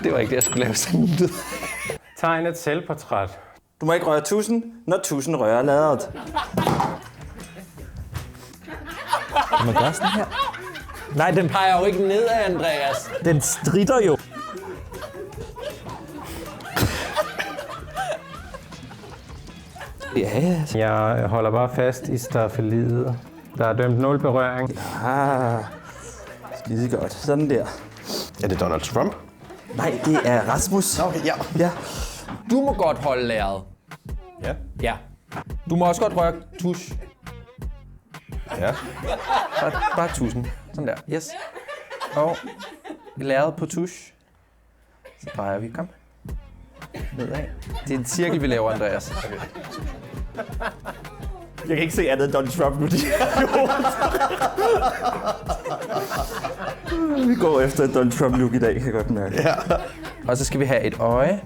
Det var ikke det, jeg skulle lave sådan en lyd. Tegn et selvportræt. Du må ikke røre tusind, når tusind rører laderet. Kan man gøre sådan her? Nej, den peger jo ikke nedad, Andreas. Den stritter jo. Ja, Jeg holder bare fast i staffeliet. Der er dømt 0 berøring. Skide godt. Sådan der. Er det Donald Trump? Nej, det er Rasmus. Okay, ja. Ja. du må godt holde lærret. Ja. Ja. Du må også godt røre tusch. Ja. Bare tuschen. Sådan der. Yes. Og lærret på tusch. Så drejer vi. Kom. Nedad. Det er en cirkel, vi laver, Andreas. Okay. Jeg kan ikke se andet end Donald Trump nu. Vi går efter et Donald Trump look i dag, kan jeg godt mærke. Ja. Og så skal vi have et øje.